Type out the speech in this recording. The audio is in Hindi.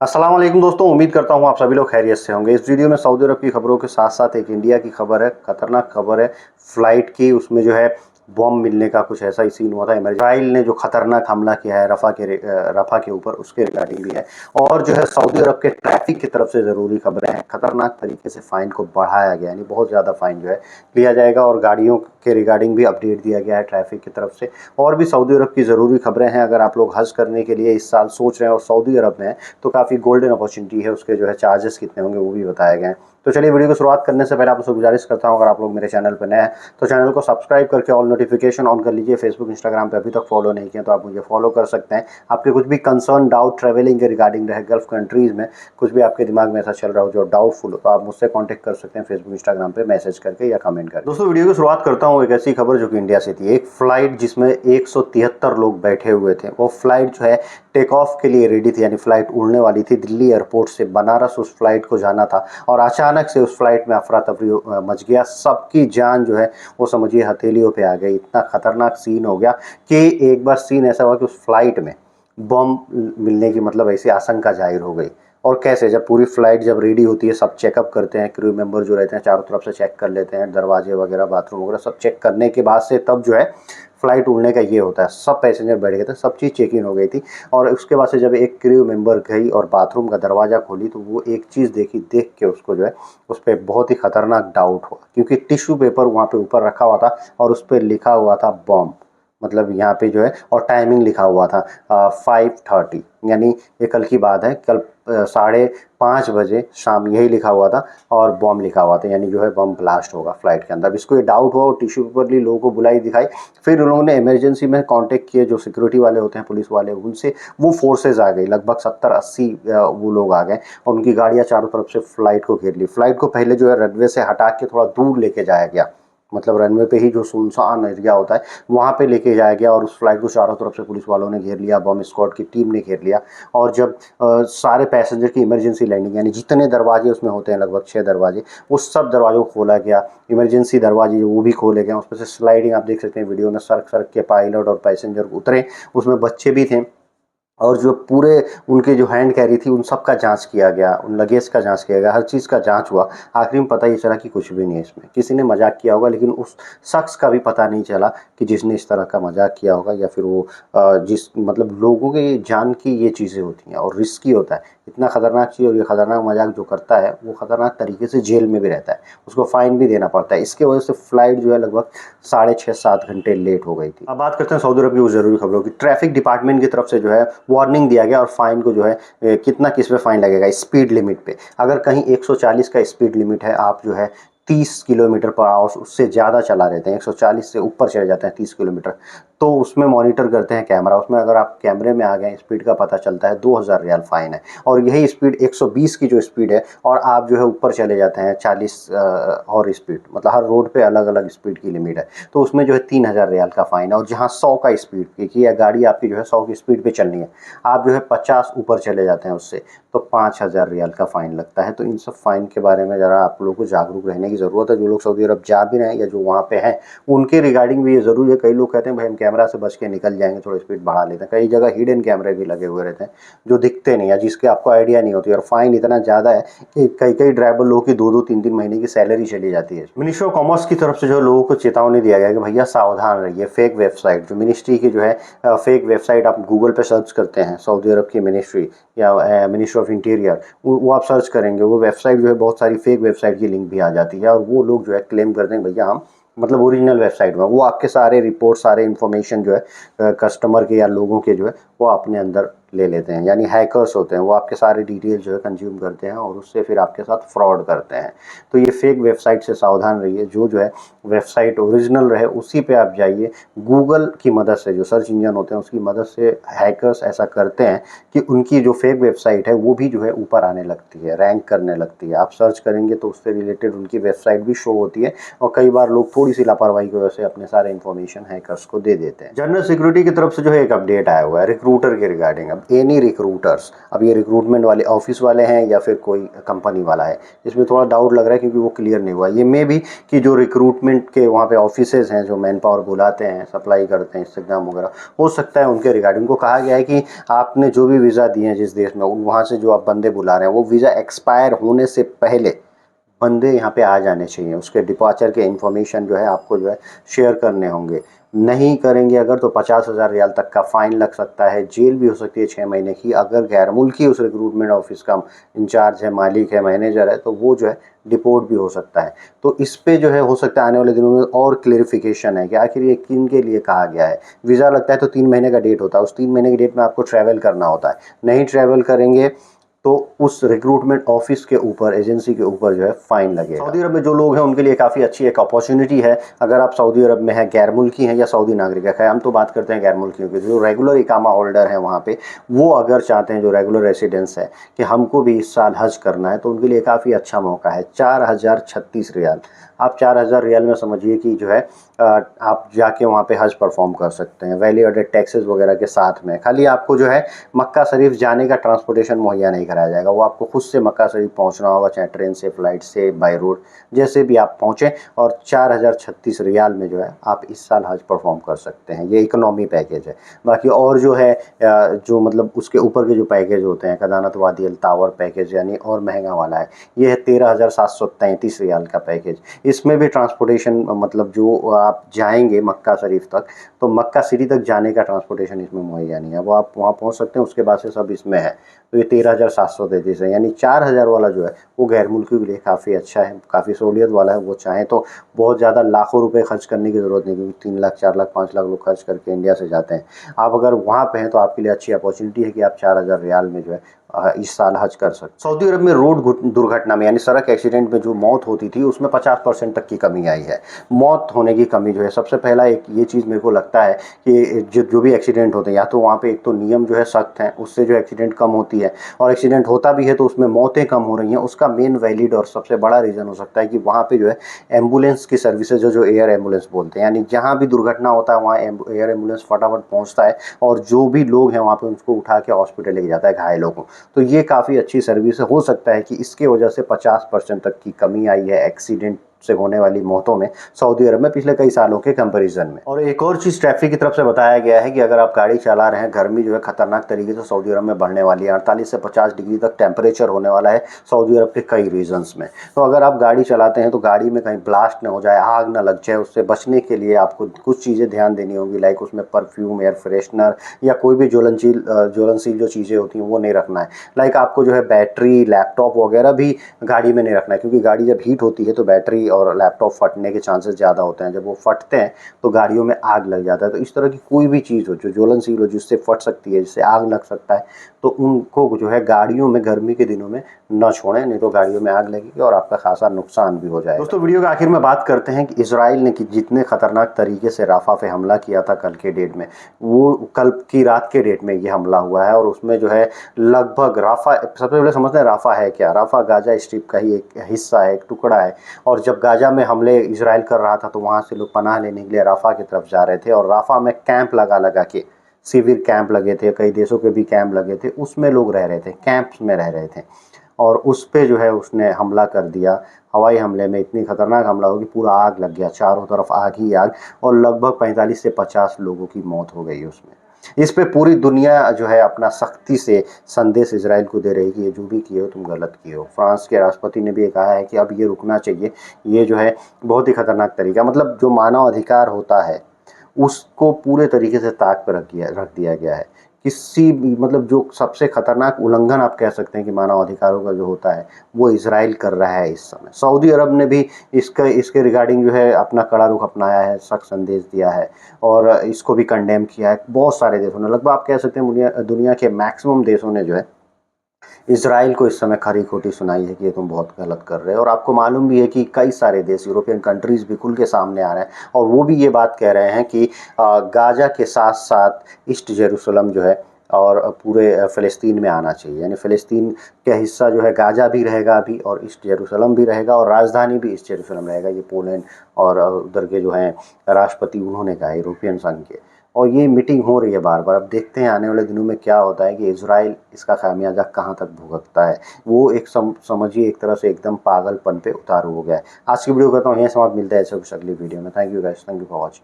अस्सलाम वालेकुम दोस्तों, उम्मीद करता हूँ आप सभी लोग खैरियत से होंगे। इस वीडियो में सऊदी अरब की खबरों के साथ साथ एक इंडिया की खबर है, खतरनाक खबर है फ्लाइट की। उसमें जो है बॉम्ब मिलने का कुछ ऐसा ही सीन हुआ था। इजराइल ने जो खतरनाक हमला किया है रफा के ऊपर, उसके रिगार्डिंग भी है। और जो है सऊदी अरब के ट्रैफिक की तरफ से ज़रूरी खबरें हैं। खतरनाक तरीके से फ़ाइन को बढ़ाया गया, यानी बहुत ज़्यादा फ़ाइन जो है लिया जाएगा। और गाड़ियों के रिगार्डिंग भी अपडेट दिया गया है ट्रैफिक की तरफ से। और भी सऊदी अरब की ज़रूरी खबरें हैं। अगर आप लोग हज करने के लिए इस साल सोच रहे हैं और सऊदी अरब में हैं, तो काफ़ी गोल्डन अपॉर्चुनिटी है। उसके जो है चार्जेस कितने होंगे वो भी बताए गए हैं। तो चलिए वीडियो को शुरुआत करने से पहले आप लोगों से गुजारिश करता हूं, अगर आप लोग मेरे चैनल पर नए हैं तो चैनल को सब्सक्राइब करके ऑल नोटिफिकेशन ऑन कर लीजिए। फेसबुक इंस्टाग्राम पे अभी तक फॉलो नहीं किया तो आप मुझे फॉलो कर सकते हैं। आपके कुछ भी कंसर्न डाउट ट्रैवलिंग के रिगार्डिंग रहे, गल्फ कंट्रीज़ में कुछ भी आपके दिमाग में ऐसा चल रहा हो जो डाउटफुल हो, तो आप मुझसे कॉन्टैक्ट कर सकते हैं फेसबुक इंस्टाग्राम पर मैसेज करके या कमेंट करके। दोस्तों वीडियो की शुरुआत करता हूँ एक ऐसी खबर जो कि इंडिया से थी। एक फ्लाइट जिसमें 173 लोग बैठे हुए थे, वो फ्लाइट जो है टेक ऑफ के लिए रेडी थी, यानी फ्लाइट उड़ने वाली थी। दिल्ली एयरपोर्ट से बनारस उस फ्लाइट को जाना था और अचानक से उस फ्लाइट में अफरा तफरी मच गया। सबकी जान जो है वो समझिए हथेलियों पे आ गई। इतना खतरनाक सीन हो गया कि एक बार सीन ऐसा हुआ कि उस फ्लाइट में बम मिलने की मतलब ऐसी आशंका जाहिर हो गई। और कैसे, जब पूरी फ्लाइट जब रेडी होती है, सब चेकअप करते हैं, क्रू मेंबर जो रहते हैं चारों तरफ से चेक कर लेते हैं, दरवाजे वगैरह बाथरूम वगैरह सब चेक करने के बाद से तब जो है फ्लाइट उड़ने का ये होता है। सब पैसेंजर बैठ गए थे, सब चीज़ चेक इन हो गई थी। और उसके बाद से जब एक क्रू मेंबर गई और बाथरूम का दरवाज़ा खोली तो वो एक चीज़ देखी, देख के उसको जो है उस पर बहुत ही खतरनाक डाउट हुआ, क्योंकि टिश्यू पेपर वहाँ पे ऊपर रखा हुआ था और उस पर लिखा हुआ था बॉम्ब। मतलब यहाँ पे जो है और टाइमिंग लिखा हुआ था 5:30, यानी ये कल की बात है। कल 5:30 बजे शाम यही लिखा हुआ था और बॉम्ब लिखा हुआ था, यानी जो है बॉम्ब ब्लास्ट होगा फ्लाइट के अंदर। इसको ये डाउट हुआ और टिश्यू पेपर लिए लोगों को बुलाई दिखाई। फिर उन लोगों ने इमरजेंसी में कांटेक्ट किए, जो सिक्योरिटी वाले होते हैं पुलिस वाले, उनसे वो फोर्सेज आ गई। लगभग 70-80 वो लोग आ गए और उनकी गाड़ियाँ चारों तरफ से फ्लाइट को घेर ली। फ्लाइट को पहले जो है रनवे से हटा के थोड़ा दूर लेके जाया गया, मतलब रनवे पे ही जो सुनसान एरिया होता है वहाँ पे लेके जाया गया। और उस फ्लाइट को चारों तरफ से पुलिस वालों ने घेर लिया, बम स्क्वाड की टीम ने घेर लिया। और जब सारे पैसेंजर की इमरजेंसी लैंडिंग, यानी जितने दरवाजे उसमें होते हैं लगभग 6 दरवाजे, वो सब दरवाज़ों को खोला गया। इमरजेंसी दरवाजे वो भी खोले गए, उसमें से स्लाइडिंग आप देख सकते हैं वीडियो में, सरक सरक के पायलट और पैसेंजर उतरे। उसमें बच्चे भी थे। और जो पूरे उनके जो हैंड कैरी थी उन सब का जांच किया गया, उन लगेज का जांच किया गया, हर चीज़ का जांच हुआ। आखिर में पता ये चला कि कुछ भी नहीं है इसमें, किसी ने मजाक किया होगा, लेकिन उस शख्स का भी पता नहीं चला कि जिसने इस तरह का मजाक किया होगा, या फिर वो जिस मतलब लोगों के जान की ये चीज़ें होती हैं और रिस्की होता है। इतना खतरनाक चीज़, और ये खतरनाक मजाक जो करता है वो खतरनाक तरीके से जेल में भी रहता है, उसको फ़ाइन भी देना पड़ता है। इसके वजह से फ़्लाइट जो है लगभग 6.5-7 घंटे लेट हो गई थी। अब बात करते हैं सऊदी अरब की उस ज़रूरी खबरों की। ट्रैफिक डिपार्टमेंट की तरफ से जो है वार्निंग दिया गया और फाइन को जो है कितना किस पे फाइन लगेगा, स्पीड लिमिट पे। अगर कहीं 140 का स्पीड लिमिट है, आप जो है 30 किलोमीटर पर आवर उससे ज़्यादा चला रहते हैं, 140 से ऊपर चले जाते हैं 30 किलोमीटर, तो उसमें मॉनिटर करते हैं कैमरा। उसमें अगर आप कैमरे में आ गए, स्पीड का पता चलता है, 2000 रियाल फ़ाइन है। और यही स्पीड 120 की जो स्पीड है और आप जो है ऊपर चले जाते हैं 40 और स्पीड, मतलब हर रोड पे अलग अलग स्पीड की लिमिट है, तो उसमें जो है 3000 रियाल का फ़ाइन है। और जहाँ 100 का स्पीड, देखिए गाड़ी आपकी जो है 100 की स्पीड पे चलनी है, आप जो है 50 ऊपर चले जाते हैं उससे, तो 5000 रियाल का फ़ाइन लगता है। तो इन सब फ़ाइन के बारे में ज़रा आप लोगों को जागरूक रहने की ज़रूरत है। जो लोग सऊदी अरब जा भी रहे हैं या जो वहाँ पे हैं, उनके रिगार्डिंग भी ये ज़रूरी है। कई लोग कहते हैं भाई हम कैमरा से बच के निकल जाएंगे, थोड़ा स्पीड बढ़ा लेते हैं। कई जगह हिडन कैमरे भी लगे हुए रहते हैं जो दिखते नहीं है, जिसके आपको आइडिया नहीं होती। और फ़ाइन इतना ज़्यादा है कि कई कई ड्राइवर लोगों की 2-2 3-3 महीने की सैलरी चली जाती है। मिनिस्ट्री ऑफ कॉमर्स की तरफ से जो लोगों को चेतावनी दिया गया है कि भैया सावधान रहिए। फेक वेबसाइट, जो मिनिस्ट्री की जो है फेक वेबसाइट, आप गूगल पे सर्च करते हैं सऊदी अरब की मिनिस्ट्री या मिनिस्ट्री ऑफ इंटीरियर, वो आप सर्च करेंगे, वो वेबसाइट जो है बहुत सारी फेक वेबसाइट की लिंक भी आ जाती है। और वो लोग जो है क्लेम करते हैं भैया हम मतलब ओरिजिनल वेबसाइट में, वो आपके सारे रिपोर्ट, सारे इन्फॉर्मेशन जो है कस्टमर के या लोगों के जो है वो अपने अंदर ले लेते हैं। यानी हैकर्स होते हैं, वो आपके सारे डिटेल जो है कंज्यूम करते हैं और उससे फिर आपके साथ फ्रॉड करते हैं। तो ये फेक वेबसाइट से सावधान रहिए। जो है वेबसाइट ओरिजिनल रहे उसी पे आप जाइए। गूगल की मदद से, जो सर्च इंजन होते हैं उसकी मदद से हैकर्स ऐसा करते हैं कि उनकी जो फेक वेबसाइट है वो भी जो है ऊपर आने लगती है, रैंक करने लगती है। आप सर्च करेंगे तो उससे रिलेटेड उनकी वेबसाइट भी शो होती है। और कई बार लोग थोड़ी सी लापरवाही की वजह से अपने सारे इन्फॉर्मेशन हैकर्स को दे देते हैं। जनरल सिक्योरिटी की तरफ से जो है एक अपडेट आया हुआ है रिक्रूटर के रिगार्डिंग। अब एनी रिक्रूटर्स, अब ये रिक्रूटमेंट वाले ऑफिस वाले हैं या फिर कोई कंपनी वाला है, इसमें थोड़ा डाउट लग रहा है क्योंकि वो क्लियर नहीं हुआ। ये मे भी कि जो रिक्रूटमेंट के वहाँ पे ऑफिसेज हैं, जो मैन पावर बुलाते हैं, सप्लाई करते हैं इंस्टाग्राम वगैरह, हो सकता है उनके रिगार्डिंग को कहा गया है कि आपने जो भी वीज़ा दिए हैं जिस देश में, वहाँ से जो आप बंदे बुला रहे हैं वो वीज़ा एक्सपायर होने से पहले बंदे यहाँ पे आ जाने चाहिए। उसके डिपार्चर के इन्फॉर्मेशन जो है आपको जो है शेयर करने होंगे। नहीं करेंगे अगर तो 50,000 रियाल तक का फ़ाइन लग सकता है, जेल भी हो सकती है 6 महीने की। अगर गैर मुल्की उस रिक्रूटमेंट ऑफिस का इंचार्ज है, मालिक है, मैनेजर है, तो वो जो है डिपोर्ट भी हो सकता है। तो इस पे जो है हो सकता है आने वाले दिनों में और क्लेरिफिकेशन है कि आखिर ये किन के लिए कहा गया है। वीज़ा लगता है तो 3 महीने का डेट होता है, उस 3 महीने के डेट में आपको ट्रैवल करना होता है। नहीं ट्रैवल करेंगे तो उस रिक्रूटमेंट ऑफिस के ऊपर, एजेंसी के ऊपर जो है फ़ाइन लगेगा। सऊदी अरब में जो लोग हैं उनके लिए काफ़ी अच्छी एक अपॉर्चुनिटी है। अगर आप सऊदी अरब में हैं, गैर मुल्की हैं या सऊदी नागरिक है, हम तो बात करते हैं गैर मुल्कियों की, जो रेगुलर इकामा होल्डर हैं वहाँ पे, वो अगर चाहते हैं, जो रेगुलर रेसिडेंस है कि हमको भी इस साल हज करना है, तो उनके लिए काफ़ी अच्छा मौका है। 4036 रियाल, आप 4000 रियाल में समझिए कि जो है आप जाके वहाँ पे हज परफॉर्म कर सकते हैं, वैल्यू एडेड टैक्सेस वगैरह के साथ में। खाली आपको जो है मक्का शरीफ जाने का ट्रांसपोर्टेशन मुहैया नहीं कराया जाएगा, वो आपको खुद से मक्का शरीफ पहुँचना होगा, चाहे ट्रेन से, फ्लाइट से, बाय रोड, जैसे भी आप पहुँचें। और 4036 रियाल में जो है आप इस साल हज परफॉर्म कर सकते हैं। ये इकोनॉमी पैकेज है। बाकी और जो है जो मतलब उसके ऊपर के जो पैकेज होते हैं, कदानत वादी अल टावर पैकेज, यानी और महंगा वाला है, ये है 13,733 रियाल का पैकेज। इसमें भी ट्रांसपोर्टेशन, मतलब जो आप जाएंगे मक्का शरीफ तक, तो मक्का सिटी तक जाने का ट्रांसपोर्टेशन इसमें मुहैया नहीं है, वो आप वहाँ पहुँच सकते हैं, उसके बाद से सब इसमें है। तो ये 13,733 है, यानी 4,000 वाला जो है वो गैर मुल्की के लिए काफ़ी अच्छा है, काफ़ी सहूलियत वाला है। वो चाहें तो बहुत ज़्यादा लाखों रुपए खर्च करने की ज़रूरत नहीं, क्योंकि 3 लाख, 4 लाख, 5 लाख लोग खर्च करके इंडिया से जाते हैं। आप अगर वहाँ पे हैं तो आपके लिए अच्छी अपॉर्चुनिटी है कि आप 4,000 रियाल में जो है इस साल हज कर सकते। सऊदी अरब में रोड दुर्घटना में, यानी सड़क एक्सीडेंट में जो मौत होती थी, उसमें 50% तक की कमी आई है। मौत होने की कमी जो है, सबसे पहला एक ये चीज़ मेरे को लगता है कि जो भी एक्सीडेंट होते हैं, या तो वहाँ पे एक तो नियम जो है सख्त हैं, उससे जो एक्सीडेंट कम होती है, और एक्सीडेंट होता भी है तो उसमें मौतें कम हो रही हैं। उसका मेन वैलिड और सबसे बड़ा रीज़न हो सकता है कि वहाँ पे जो है एम्बुलेंस की सर्विसेज, जो एयर एम्बुलेंस बोलते हैं, यानी जहाँ भी दुर्घटना होता है वहाँ एयर एम्बुलेंस फटाफट पहुँचता है, और जो भी लोग हैं वहाँ पे उनको उठा के हॉस्पिटल लेके जाता है, घायलों को। तो ये काफ़ी अच्छी सर्विस है। हो सकता है कि इसके वजह से 50% तक की कमी आई है एक्सीडेंट से होने वाली मौतों में सऊदी अरब में पिछले कई सालों के कंपैरिजन में। और एक और चीज़ ट्रैफिक की तरफ से बताया गया है कि अगर आप गाड़ी चला रहे हैं, गर्मी जो है खतरनाक तरीके से सऊदी अरब में बढ़ने वाली है। 48 से 50 डिग्री तक टेम्परेचर होने वाला है सऊदी अरब के कई रीजन्स में। तो अगर आप गाड़ी चलाते हैं तो गाड़ी में कहीं ब्लास्ट ना हो जाए, आग ना लग जाए, उससे बचने के लिए आपको कुछ चीज़ें ध्यान देनी होगी, लाइक उसमें परफ्यूम, एयर फ्रेशनर या कोई भी ज्वलनशील जो चीज़ें होती हैं वो नहीं रखना है। लाइक आपको जो है बैटरी, लैपटॉप वगैरह भी गाड़ी में नहीं रखना है, क्योंकि गाड़ी जब हीट होती है तो बैटरी और लैपटॉप फटने के चांसेस ज़्यादा होते हैं। जब वो फटते हैं तो गाड़ियों में आग लग जाता है। तो इस तरह की कोई भी चीज़ हो जो ज्वलनशील हो, जिससे फट सकती है, जिससे आग लग सकता है, तो उनको जो है गाड़ियों में गर्मी के दिनों में न छोड़ें, नहीं तो गाड़ियों में आग लगेगी और आपका खासा नुकसान भी हो जाएगा। दोस्तों, वीडियो के आखिर में बात करते हैं कि इजराइल ने जितने खतरनाक तरीके से राफा पे हमला किया था कल के डेट में, वो कल की रात के डेट में ये हमला हुआ है। और उसमें जो है लगभग राफा, सबसे पहले समझते हैं राफा है क्या। राफा गाजा स्ट्रिप का ही एक हिस्सा है, एक टुकड़ा है। और जब गाजा में हमले इजराइल कर रहा था तो वहाँ से लोग पनाह लेने के लिए राफा की तरफ जा रहे थे, और राफा में कैंप लगा लगा के, शिविर कैंप लगे थे, कई देशों के भी कैंप लगे थे, उसमें लोग रह रहे थे, कैंप्स में रह रहे थे। और उस पे जो है उसने हमला कर दिया। हवाई हमले में इतनी खतरनाक हमला हो कि पूरा आग लग गया, चारों तरफ आग ही आग, और लगभग 45 से 50 लोगों की मौत हो गई उसमें। इस पे पूरी दुनिया जो है अपना सख्ती से संदेश इजराइल को दे रही है कि ये जो भी किए हो तुम गलत किए हो। फ्रांस के राष्ट्रपति ने भी ये कहा है कि अब ये रुकना चाहिए, ये जो है बहुत ही खतरनाक तरीका, मतलब जो मानव अधिकार होता है उसको पूरे तरीके से ताक पर रख दिया गया है। किसी भी, मतलब जो सबसे खतरनाक उल्लंघन आप कह सकते हैं कि मानव अधिकारों का जो होता है, वो इजराइल कर रहा है इस समय। सऊदी अरब ने भी इसके रिगार्डिंग जो है अपना कड़ा रुख अपनाया है, सख्त संदेश दिया है, और इसको भी कंडेम किया है। बहुत सारे देशों ने, लगभग आप कह सकते हैं दुनिया के मैक्सिमम देशों ने जो है इजराइल को इस समय खरी खोटी सुनाई है कि ये तुम बहुत गलत कर रहे हो। और आपको मालूम भी है कि कई सारे देश, यूरोपियन कंट्रीज़ भी खुल के सामने आ रहे हैं, और वो भी ये बात कह रहे हैं कि गाजा के साथ साथ ईस्ट जेरूसलम जो है और पूरे फ़लस्तीन में आना चाहिए। यानी फ़लस्तीन का हिस्सा जो है गाजा भी रहेगा अभी, और ईस्ट जेरूसलम भी रहेगा, और राजधानी भी ईस्ट जेरूसलम रहेगा। ये पोलैंड और उधर के जो हैं राष्ट्रपति, उन्होंने कहा, यूरोपियन संघ के। और ये मीटिंग हो रही है बार बार। अब देखते हैं आने वाले दिनों में क्या होता है कि इजराइल इसका खामियाजा कहाँ तक भुगतता है। वो एक समझिए एक तरह से एकदम पागलपन पे उतारू हो गया है। आज की वीडियो करता हूँ यहीं समाप्त, मिलता है ऐसे कुछ अगली वीडियो में। Thank you guys, thank you for watching.